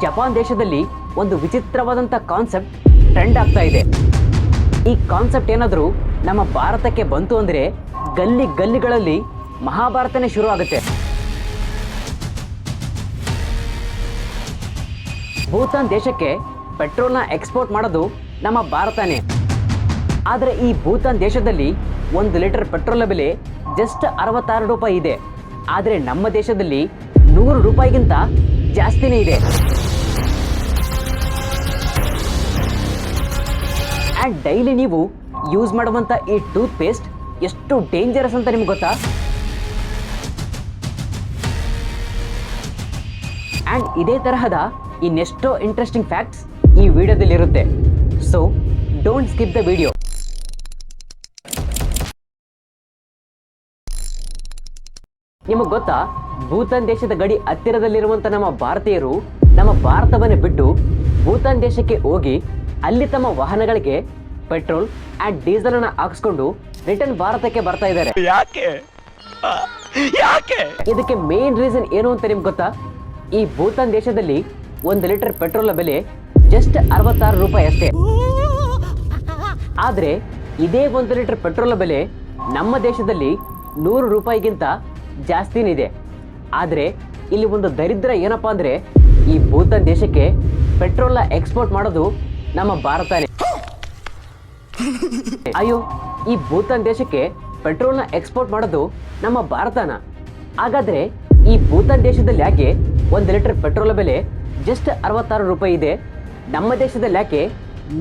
Japan ದೇಶದಲ್ಲಿ ಒಂದು ವಿಚಿತ್ರವಾದಂಥ concept trend ಆಗ್ತಾ ಇದೆ. ಈ ಕಾನ್ಸೆಪ್ಟ್ ಏನಾದರೂ ನಮ್ಮ ಭಾರತಕ್ಕೆ ಬಂತು ಅಂದರೆ ಗಲ್ಲಿ ಗಲ್ಲಿಗಳಲ್ಲಿ ಮಹಾಭಾರತನೇ ಶುರು ಆಗುತ್ತೆ. ಭೂತಾನ್ ದೇಶಕ್ಕೆ ಪೆಟ್ರೋಲ್ನ ಎಕ್ಸ್ಪೋರ್ಟ್ ಮಾಡೋದು ನಮ್ಮ ಭಾರತನೇ. ಆದರೆ ಈ ಭೂತಾನ್ ದೇಶದಲ್ಲಿ 1 ಲೀಟರ್ ಪೆಟ್ರೋಲ್ ಬೆಲೆ ಜಸ್ಟ್ 66 ರೂಪಾಯಿ ಇದೆ. ಆದರೆ ನಮ್ಮ ದೇಶದಲ್ಲಿ 100 ರೂಪಾಯಿಗಿಂತ ಜಾಸ್ತಿನೇ ಇದೆ. ಆ್ಯಂಡ್ ಡೈಲಿ ನೀವು ಯೂಸ್ ಮಾಡುವಂಥ ಈ ಟೂತ್ ಪೇಸ್ಟ್ ಎಷ್ಟು ಡೇಂಜರಸ್ ಅಂತ ನಿಮ್ಗೆ ಗೊತ್ತಾ? ಆ್ಯಂಡ್ ಇದೇ ತರಹದ ಇನ್ನೆಷ್ಟೋ ಇಂಟ್ರೆಸ್ಟಿಂಗ್ ಫ್ಯಾಕ್ಟ್ಸ್ ಈ ವಿಡಿಯೋದಲ್ಲಿರುತ್ತೆ. So don't skip the video. ನಿಮಗೆ ಗೊತ್ತಾ, ಭೂತಾನ್ ದೇಶದ ಗಡಿ ಹತ್ತಿರದಲ್ಲಿರುವಂಥ ನಮ್ಮ ಭಾರತೀಯರು ನಮ್ಮ ಭಾರತವನ್ನೇ ಬಿಟ್ಟು ಭೂತಾನ್ ದೇಶಕ್ಕೆ ಹೋಗಿ ಅಲ್ಲಿ ತಮ್ಮ ವಾಹನಗಳಿಗೆ ಪೆಟ್ರೋಲ್ ಆ್ಯಂಡ್ ಡೀಸೆಲ್ ಅನ್ನು ಹಾಕಿಸ್ಕೊಂಡು ರಿಟರ್ನ್ ಭಾರತಕ್ಕೆ ಬರ್ತಾ ಇದ್ದಾರೆ. ಯಾಕೆ? ಇದಕ್ಕೆ ಮೇನ್ ರೀಸನ್ ಏನು ಅಂತ ನಿಮ್ಗೆ ಗೊತ್ತಾ? ಈ ಭೂತಾನ್ ದೇಶದಲ್ಲಿ 1 ಲೀಟರ್ ಪೆಟ್ರೋಲ್ ಬೆಲೆ ಜಸ್ಟ್ 66 ರೂಪಾಯಿ ಅಷ್ಟೇ. ಆದರೆ ಇದೇ 1 ಲೀಟರ್ ಪೆಟ್ರೋಲ್ ಬೆಲೆ ನಮ್ಮ ದೇಶದಲ್ಲಿ 100 ರೂಪಾಯಿಗಿಂತ ಜಾಸ್ತಿನೇ ಇದೆ. ಆದರೆ ಇಲ್ಲಿ ಒಂದು ದರಿದ್ರ ಏನಪ್ಪಾ ಅಂದರೆ, ಈ ಭೂತಾನ್ ದೇಶಕ್ಕೆ ಪೆಟ್ರೋಲ್ನ ಎಕ್ಸ್ಪೋರ್ಟ್ ಮಾಡೋದು ನಮ್ಮ ಭಾರತನೇ. ಅಯ್ಯೋ, ಈ ಭೂತಾನ್ ದೇಶಕ್ಕೆ ಪೆಟ್ರೋಲ್ನ ಎಕ್ಸ್ಪೋರ್ಟ್ ಮಾಡೋದು ನಮ್ಮ ಭಾರತನ? ಹಾಗಾದರೆ ಈ ಭೂತಾನ್ ದೇಶದಲ್ಲಿ ಯಾಕೆ 1 ಲೀಟರ್ ಪೆಟ್ರೋಲ್ ಬೆಲೆ ಜಸ್ಟ್ 66 ರೂಪಾಯಿ ಇದೆ, ನಮ್ಮ ದೇಶದಲ್ಲಿ ಯಾಕೆ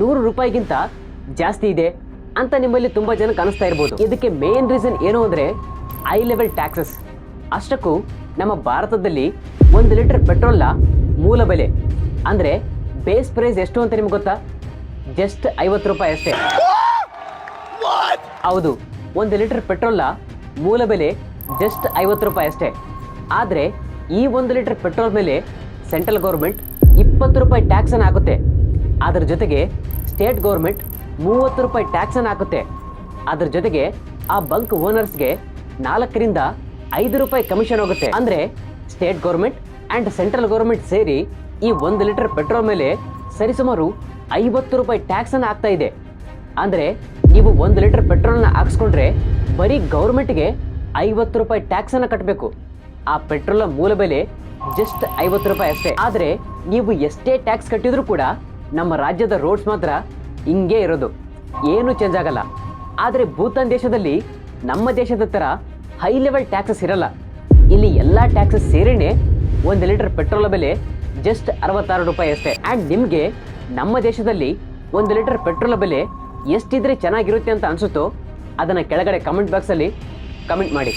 100 ರೂಪಾಯಿಗಿಂತ ಜಾಸ್ತಿ ಇದೆ ಅಂತ ನಿಮ್ಮಲ್ಲಿ ತುಂಬ ಜನಕ್ಕೆ ಅನಿಸ್ತಾ ಇರ್ಬೋದು. ಇದಕ್ಕೆ ಮೇನ್ ರೀಸನ್ ಏನು ಅಂದರೆ ಹೈ ಲೆವೆಲ್ ಟ್ಯಾಕ್ಸಸ್. ಅಷ್ಟಕ್ಕೂ ನಮ್ಮ ಭಾರತದಲ್ಲಿ 1 ಲೀಟರ್ ಪೆಟ್ರೋಲ್ನ ಮೂಲ ಬೆಲೆ ಅಂದರೆ ಬೇಸ್ ಪ್ರೈಸ್ ಎಷ್ಟು ಅಂತ ನಿಮ್ಗೆ ಗೊತ್ತಾ? ಜಸ್ಟ್ 50 ರೂಪಾಯಿ ಅಷ್ಟೇ. ಹೌದು, 1 ಲೀಟರ್ ಪೆಟ್ರೋಲ್ನ ಮೂಲ ಬೆಲೆ ಜಸ್ಟ್ 50 ರೂಪಾಯಿ ಅಷ್ಟೇ. ಆದರೆ ಈ 1 ಲೀಟರ್ ಪೆಟ್ರೋಲ್ ಮೇಲೆ ಸೆಂಟ್ರಲ್ ಗೌರ್ಮೆಂಟ್ 20 ರೂಪಾಯಿ ಟ್ಯಾಕ್ಸನ್ನು ಹಾಕುತ್ತೆ. ಅದರ ಜೊತೆಗೆ ಸ್ಟೇಟ್ ಗೌರ್ಮೆಂಟ್ 30 ರೂಪಾಯಿ ಟ್ಯಾಕ್ಸನ್ನು ಹಾಕುತ್ತೆ. ಅದರ ಜೊತೆಗೆ ಆ ಬಂಕ್ ಓನರ್ಸ್ಗೆ 4 ರಿಂದ 5 ರೂಪಾಯಿ ಕಮಿಷನ್ ಹೋಗುತ್ತೆ. ಅಂದರೆ state government and central government ಸೇರಿ ಈ 1 ಲೀಟರ್ ಪೆಟ್ರೋಲ್ ಮೇಲೆ ಸರಿಸುಮಾರು 50 ರೂಪಾಯಿ ಟ್ಯಾಕ್ಸನ್ನು ಹಾಕ್ತಾ ಇದೆ. ಅಂದರೆ ನೀವು 1 ಲೀಟರ್ ಪೆಟ್ರೋಲ್ನ ಹಾಕ್ಸ್ಕೊಂಡ್ರೆ ಬರೀ ಗೌರ್ಮೆಂಟ್ಗೆ 50 ರೂಪಾಯಿ ಟ್ಯಾಕ್ಸನ್ನು ಕಟ್ಟಬೇಕು. ಆ ಪೆಟ್ರೋಲ್ನ ಮೂಲ ಬೆಲೆ ಜಸ್ಟ್ 50 ರೂಪಾಯಿ ಅಷ್ಟೇ. ಆದರೆ ನೀವು ಎಷ್ಟೇ ಟ್ಯಾಕ್ಸ್ ಕಟ್ಟಿದ್ರೂ ಕೂಡ ನಮ್ಮ ರಾಜ್ಯದ ರೋಡ್ಸ್ ಮಾತ್ರ ಹಿಂಗೇ ಇರೋದು, ಏನೂ ಚೇಂಜ್ ಆಗಲ್ಲ. ಆದರೆ ಭೂತಾನ್ ದೇಶದಲ್ಲಿ ನಮ್ಮ ದೇಶದ ಥರ ಹೈ ಲೆವೆಲ್ ಟ್ಯಾಕ್ಸಸ್ ಇರಲ್ಲ. ಇಲ್ಲಿ ಎಲ್ಲ ಟ್ಯಾಕ್ಸಸ್ ಸೇರಿನೇ 1 ಲೀಟರ್ ಪೆಟ್ರೋಲ್ ಬೆಲೆ ಜಸ್ಟ್ 66 ರೂಪಾಯಿ ಅಷ್ಟೇ. ಆ್ಯಂಡ್ ನಿಮಗೆ ನಮ್ಮ ದೇಶದಲ್ಲಿ 1 ಲೀಟರ್ ಪೆಟ್ರೋಲ್ ಬೆಲೆ ಎಷ್ಟಿದ್ರೆ ಚೆನ್ನಾಗಿರುತ್ತೆ ಅಂತ ಅನಿಸುತ್ತೋ ಅದನ್ನು ಕೆಳಗಡೆ ಕಮೆಂಟ್ ಬಾಕ್ಸಲ್ಲಿ ಕಮೆಂಟ್ ಮಾಡಿ.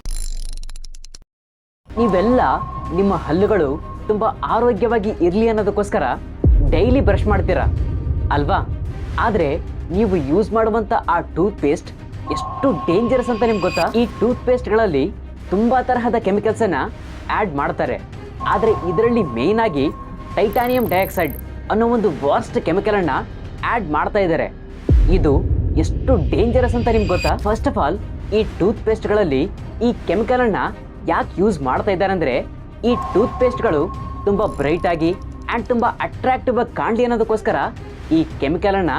ನೀವೆಲ್ಲ ನಿಮ್ಮ ಹಲ್ಲುಗಳು ತುಂಬ ಆರೋಗ್ಯವಾಗಿ ಇರಲಿ ಅನ್ನೋದಕ್ಕೋಸ್ಕರ ಡೈಲಿ ಬ್ರಷ್ ಮಾಡ್ತೀರಾ ಅಲ್ವಾ? ಆದರೆ ನೀವು ಯೂಸ್ ಮಾಡುವಂಥ ಆ ಟೂತ್ ಪೇಸ್ಟ್ ಎಷ್ಟು ಡೇಂಜರಸ್ ಅಂತ ನಿಮ್ಗೆ ಗೊತ್ತಾ? ಈ ಟೂತ್ ಪೇಸ್ಟ್ಗಳಲ್ಲಿ ತುಂಬ ತರಹದ ಕೆಮಿಕಲ್ಸನ್ನು ಆ್ಯಡ್ ಮಾಡ್ತಾರೆ. ಆದರೆ ಇದರಲ್ಲಿ ಮೇಯ್ನ್ ಆಗಿ ಟೈಟಾನಿಯಂ ಡೈಆಕ್ಸೈಡ್ ಅನ್ನೋ ಒಂದು ವರ್ಸ್ಟ್ ಕೆಮಿಕಲನ್ನು ಆ್ಯಡ್ ಮಾಡ್ತಾ ಇದ್ದಾರೆ. ಇದು ಎಷ್ಟು ಡೇಂಜರಸ್ ಅಂತ ನಿಮ್ಗೆ ಗೊತ್ತಾ? ಫಸ್ಟ್ ಆಫ್ ಆಲ್, ಈ ಟೂತ್ ಪೇಸ್ಟ್ಗಳಲ್ಲಿ ಈ ಕೆಮಿಕಲನ್ನು ಯಾಕೆ ಯೂಸ್ ಮಾಡ್ತಾ ಇದ್ದಾರೆ ಅಂದರೆ, ಈ ಟೂತ್ ಪೇಸ್ಟ್ಗಳು ತುಂಬ ಬ್ರೈಟ್ ಆಗಿ ಆ್ಯಂಡ್ ತುಂಬ ಅಟ್ರಾಕ್ಟಿವ್ ಆಗಿ ಕಾಣಲಿ ಅನ್ನೋದಕ್ಕೋಸ್ಕರ ಈ ಕೆಮಿಕಲನ್ನು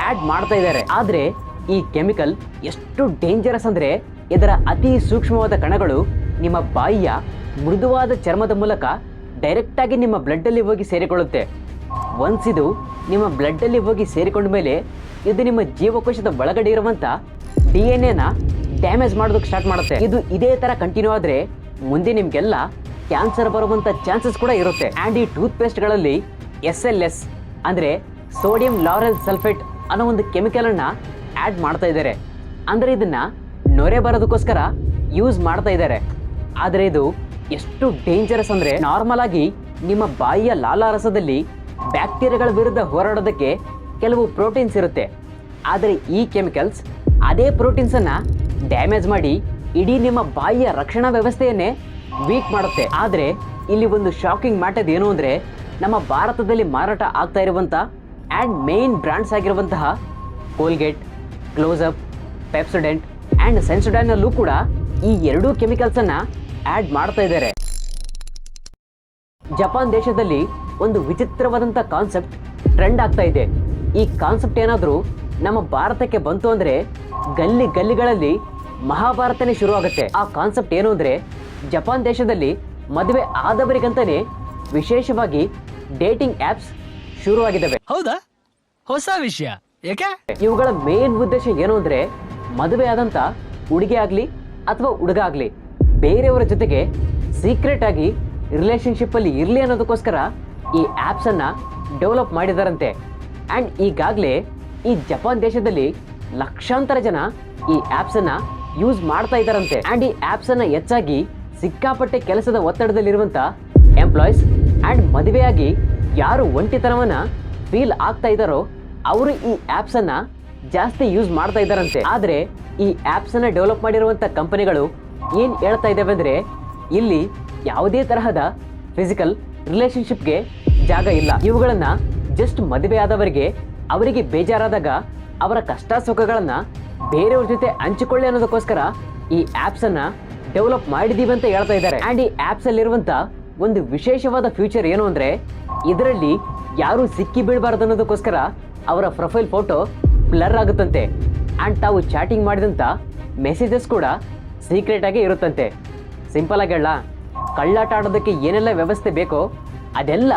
ಆ್ಯಡ್ ಮಾಡ್ತಾ ಇದ್ದಾರೆ. ಆದರೆ ಈ ಕೆಮಿಕಲ್ ಎಷ್ಟು ಡೇಂಜರಸ್ ಅಂದರೆ, ಇದರ ಅತಿ ಸೂಕ್ಷ್ಮವಾದ ಕಣಗಳು ನಿಮ್ಮ ಬಾಯಿಯ ಮೃದುವಾದ ಚರ್ಮದ ಮೂಲಕ ಡೈರೆಕ್ಟಾಗಿ ನಿಮ್ಮ ಬ್ಲಡ್ಡಲ್ಲಿ ಹೋಗಿ ಸೇರಿಕೊಳ್ಳುತ್ತೆ. ಒನ್ಸ್ ಇದು ನಿಮ್ಮ ಬ್ಲಡ್ಡಲ್ಲಿ ಹೋಗಿ ಸೇರಿಕೊಂಡ ಮೇಲೆ ಇದು ನಿಮ್ಮ ಜೀವಕೋಶದ ಒಳಗಡೆ ಇರುವಂಥ DNA ಡ್ಯಾಮೇಜ್ ಮಾಡೋದಕ್ಕೆ ಸ್ಟಾರ್ಟ್ ಮಾಡುತ್ತೆ. ಇದು ಇದೇ ಥರ ಕಂಟಿನ್ಯೂ ಆದರೆ ಮುಂದೆ ನಿಮಗೆಲ್ಲ ಕ್ಯಾನ್ಸರ್ ಬರುವಂಥ ಚಾನ್ಸಸ್ ಕೂಡ ಇರುತ್ತೆ. ಆ್ಯಂಡ್ ಈ ಟೂತ್ ಪೇಸ್ಟ್ಗಳಲ್ಲಿ SLS ಅಂದರೆ ಸೋಡಿಯಂ ಲಾರೆಲ್ ಸಲ್ಫೇಟ್ ಅನ್ನೋ ಒಂದು ಕೆಮಿಕಲನ್ನು ಆ್ಯಡ್ ಮಾಡ್ತಾ ಇದ್ದಾರೆ. ಅಂದರೆ ಇದನ್ನು ನೊರೆ ಬರೋದಕ್ಕೋಸ್ಕರ ಯೂಸ್ ಮಾಡ್ತಾ ಇದ್ದಾರೆ. ಆದರೆ ಇದು ಎಷ್ಟು ಡೇಂಜರಸ್ ಅಂದರೆ, ನಾರ್ಮಲ್ ಆಗಿ ನಿಮ್ಮ ಬಾಯಿಯ ಲಾಲಾರಸದಲ್ಲಿ ಬ್ಯಾಕ್ಟೀರಿಯಾಗಳ ವಿರುದ್ಧ ಹೋರಾಡೋದಕ್ಕೆ ಕೆಲವು ಪ್ರೋಟೀನ್ಸ್ ಇರುತ್ತೆ. ಆದರೆ ಈ ಕೆಮಿಕಲ್ಸ್ ಅದೇ ಪ್ರೋಟೀನ್ಸನ್ನು ಡ್ಯಾಮೇಜ್ ಮಾಡಿ ಇಡೀ ನಿಮ್ಮ ಬಾಯಿಯ ರಕ್ಷಣಾ ವ್ಯವಸ್ಥೆಯನ್ನೇ ವೀಕ್ ಮಾಡುತ್ತೆ. ಆದರೆ ಇಲ್ಲಿ ಒಂದು ಶಾಕಿಂಗ್ ಮ್ಯಾಟರ್ ಏನು ಅಂದರೆ, ನಮ್ಮ ಭಾರತದಲ್ಲಿ ಮಾರಾಟ ಆಗ್ತಾ ಇರುವಂಥ ಆ್ಯಂಡ್ ಮೇನ್ ಬ್ರ್ಯಾಂಡ್ಸ್ ಆಗಿರುವಂತಹ ಕೋಲ್ಗೇಟ್, ಕ್ಲೋಸಪ್, ಪೆಪ್ಸೊಡೆಂಟ್ ಆ್ಯಂಡ್ ಸೆನ್ಸೊಡೈನ್ನಲ್ಲೂ ಕೂಡ ಈ ಎರಡೂ ಕೆಮಿಕಲ್ಸನ್ನು ಆ್ಯಡ್ ಮಾಡ್ತಾ ಇದ್ದಾರೆ. ಜಪಾನ್ ದೇಶದಲ್ಲಿ ಒಂದು ವಿಚಿತ್ರವಾದಂಥ ಕಾನ್ಸೆಪ್ಟ್ ಟ್ರೆಂಡ್ ಆಗ್ತಾ ಇದೆ. ಈ ಕಾನ್ಸೆಪ್ಟ್ ಏನಾದರೂ ನಮ್ಮ ಭಾರತಕ್ಕೆ ಬಂತು ಅಂದರೆ ಗಲ್ಲಿ ಗಲ್ಲಿಗಳಲ್ಲಿ ಮಹಾಭಾರತನೇ ಶುರು ಆಗುತ್ತೆ. ಆ ಕಾನ್ಸೆಪ್ಟ್ ಏನು ಅಂದರೆ ಜಪಾನ್ ದೇಶದಲ್ಲಿ ಮದುವೆ ಆದವರಿಗಂತಾನೆ ವಿಶೇಷವಾಗಿ ಡೇಟಿಂಗ್ ಆ್ಯಪ್ಸ್ ಶುರುವಾಗಿದ್ದಾವೆ. ಹೌದಾ? ಹೊಸ ವಿಷಯ. ಯಾಕೆ? ಇವುಗಳ ಮೇನ್ ಉದ್ದೇಶ ಏನು ಅಂದರೆ ಮದುವೆ ಆದಂಥ ಹುಡುಗಿ ಆಗಲಿ ಅಥವಾ ಹುಡುಗ ಆಗಲಿ ಬೇರೆಯವರ ಜೊತೆಗೆ ಸೀಕ್ರೆಟ್ ಆಗಿ ರಿಲೇಶನ್ಶಿಪ್ ಅಲ್ಲಿ ಇರಲಿ ಅನ್ನೋದಕ್ಕೋಸ್ಕರ ಈ ಆ್ಯಪ್ಸ್ ಅನ್ನ ಡೆವಲಪ್ ಮಾಡಿದಾರಂತೆ. ಆ್ಯಂಡ್ ಈಗಾಗಲೇ ಈ ಜಪಾನ್ ದೇಶದಲ್ಲಿ ಲಕ್ಷಾಂತರ ಜನ ಈ ಆ್ಯಪ್ಸ್ ಅನ್ನ ಯೂಸ್ ಮಾಡ್ತಾ ಇದ್ದಾರಂತೆ. ಆ್ಯಂಡ್ ಈ ಆ್ಯಪ್ಸ್ ಅನ್ನ ಹೆಚ್ಚಾಗಿ ಸಿಕ್ಕಾಪಟ್ಟೆ ಕೆಲಸದ ಒತ್ತಡದಲ್ಲಿರುವಂಥ ಎಂಪ್ಲಾಯೀಸ್ ಆ್ಯಂಡ್ ಮದುವೆಯಾಗಿ ಯಾರು ಒಂಟಿತನವನ್ನ ಫೀಲ್ ಆಗ್ತಾ ಇದ್ದಾರೋ ಅವರು ಈ ಆ್ಯಪ್ಸ್ ಅನ್ನ ಜಾಸ್ತಿ ಯೂಸ್ ಮಾಡ್ತಾ ಇದ್ದಾರಂತೆ. ಆದರೆ ಈ ಆ್ಯಪ್ಸ್ ಅನ್ನ ಡೆವಲಪ್ ಮಾಡಿರುವಂಥ ಕಂಪನಿಗಳು ಏನು ಹೇಳ್ತಾ ಇದ್ದಾವೆ ಅಂದರೆ ಇಲ್ಲಿ ಯಾವುದೇ ತರಹದ ಫಿಸಿಕಲ್ ರಿಲೇಶನ್ಶಿಪ್ಗೆ ಜಾಗ ಇಲ್ಲ. ಇವುಗಳನ್ನ ಜಸ್ಟ್ ಮದುವೆ ಆದವರಿಗೆ ಅವರಿಗೆ ಬೇಜಾರಾದಾಗ ಅವರ ಕಷ್ಟ ಸುಖಗಳನ್ನ ಬೇರೆಯವ್ರ ಜೊತೆ ಹಂಚಿಕೊಳ್ಳಿ ಅನ್ನೋದಕ್ಕೋಸ್ಕರ ಈ ಆ್ಯಪ್ಸ್ ಅನ್ನ ಡೆವಲಪ್ ಮಾಡಿದೀವಿ ಅಂತ ಹೇಳ್ತಾ ಇದ್ದಾರೆ. ಆ್ಯಂಡ್ ಈ ಆ್ಯಪ್ಸ್ ಅಲ್ಲಿರುವಂಥ ಒಂದು ವಿಶೇಷವಾದ ಫ್ಯೂಚರ್ ಏನು ಅಂದರೆ ಇದರಲ್ಲಿ ಯಾರು ಸಿಕ್ಕಿ ಬೀಳಬಾರ್ದು ಅನ್ನೋದಕ್ಕೋಸ್ಕರ ಅವರ ಪ್ರೊಫೈಲ್ ಫೋಟೋ ಬ್ಲರ್ ಆಗುತ್ತಂತೆ. ಆ್ಯಂಡ್ ತಾವು ಚಾಟಿಂಗ್ ಮಾಡಿದಂಥ ಮೆಸೇಜಸ್ ಕೂಡ ಸೀಕ್ರೆಟ್ ಆಗಿ ಇರುತ್ತಂತೆ. ಸಿಂಪಲ್ ಆಗಿ ಹೇಳ, ಕಳ್ಳಾಟ ಆಡೋದಕ್ಕೆ ಏನೆಲ್ಲ ವ್ಯವಸ್ಥೆ ಬೇಕೋ ಅದೆಲ್ಲ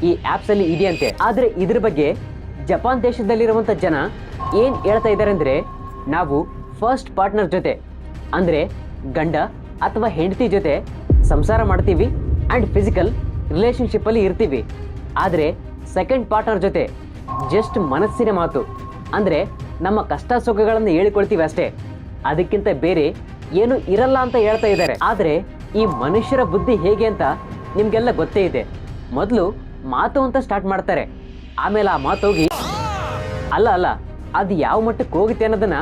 ಈ ಆ್ಯಪ್ಸಲ್ಲಿ ಇದೆಯಂತೆ. ಆದರೆ ಇದ್ರ ಬಗ್ಗೆ ಜಪಾನ್ ದೇಶದಲ್ಲಿರುವಂಥ ಜನ ಏನು ಹೇಳ್ತಾ ಇದ್ದಾರೆ ಅಂದರೆ ನಾವು ಫಸ್ಟ್ ಪಾರ್ಟ್ನರ್ ಜೊತೆ ಅಂದರೆ ಗಂಡ ಅಥವಾ ಹೆಂಡತಿ ಜೊತೆ ಸಂಸಾರ ಮಾಡ್ತೀವಿ ಆ್ಯಂಡ್ ಫಿಸಿಕಲ್ ರಿಲೇಶನ್ಶಿಪ್ಪಲ್ಲಿ ಇರ್ತೀವಿ. ಆದರೆ ಸೆಕೆಂಡ್ ಪಾರ್ಟ್ನರ್ ಜೊತೆ ಜಸ್ಟ್ ಮನಸ್ಸಿನ ಮಾತು ಅಂದರೆ ನಮ್ಮ ಕಷ್ಟ ಸುಖಗಳನ್ನು ಹೇಳಿಕೊಳ್ತೀವಿ ಅಷ್ಟೇ, ಅದಕ್ಕಿಂತ ಬೇರೆ ಏನು ಇರಲ್ಲ ಅಂತ ಹೇಳ್ತಾ ಇದ್ದಾರೆ. ಆದರೆ ಈ ಮನುಷ್ಯರ ಬುದ್ಧಿ ಹೇಗೆ ಅಂತ ನಿಮಗೆಲ್ಲ ಗೊತ್ತೇ ಇದೆ. ಮೊದಲು ಮಾತು ಅಂತ ಸ್ಟಾರ್ಟ್ ಮಾಡ್ತಾರೆ, ಆಮೇಲೆ ಆ ಮಾತು ಹೋಗಿ ಅಲ್ಲ ಅದು ಯಾವ ಮಟ್ಟಕ್ಕೆ ಹೋಗುತ್ತೆ ಅನ್ನೋದನ್ನ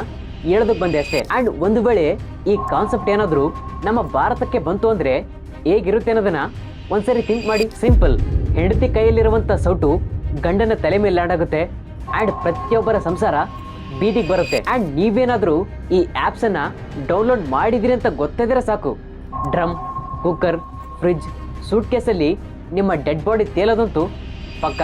ಹೇಳೋದಕ್ಕೆ ಬಂದೆ ಅಷ್ಟೇ. ಆ್ಯಂಡ್ ಒಂದು ವೇಳೆ ಈ ಕಾನ್ಸೆಪ್ಟ್ ಏನಾದರೂ ನಮ್ಮ ಭಾರತಕ್ಕೆ ಬಂತು ಅಂದರೆ ಹೇಗಿರುತ್ತೆ ಅನ್ನೋದನ್ನ ಒಂದ್ಸರಿ ಥಿಂಕ್ ಮಾಡಿ. ಸಿಂಪಲ್, ಹೆಂಡತಿ ಕೈಯಲ್ಲಿರುವಂಥ ಸೌಟು ಗಂಡನ ತಲೆ ಮೇಲೆ ಲ್ಯಾಂಡ್ ಆ್ಯಂಡ್ ಪ್ರತಿಯೊಬ್ಬರ ಸಂಸಾರ ಬೀದಿಗೆ ಬರುತ್ತೆ. ಆ್ಯಂಡ್ ನೀವೇನಾದರೂ ಈ ಆ್ಯಪ್ಸನ್ನು ಡೌನ್ಲೋಡ್ ಮಾಡಿದಿರಿ ಅಂತ ಗೊತ್ತಿದ್ರೆ ಸಾಕು, ಡ್ರಮ್, ಕುಕ್ಕರ್, ಫ್ರಿಡ್ಜ್, ಸೂಟ್ ಕೇಸಲ್ಲಿ ನಿಮ್ಮ ಡೆಡ್ ಬಾಡಿ ತೇಲೋದಂತೂ ಪಕ್ಕ.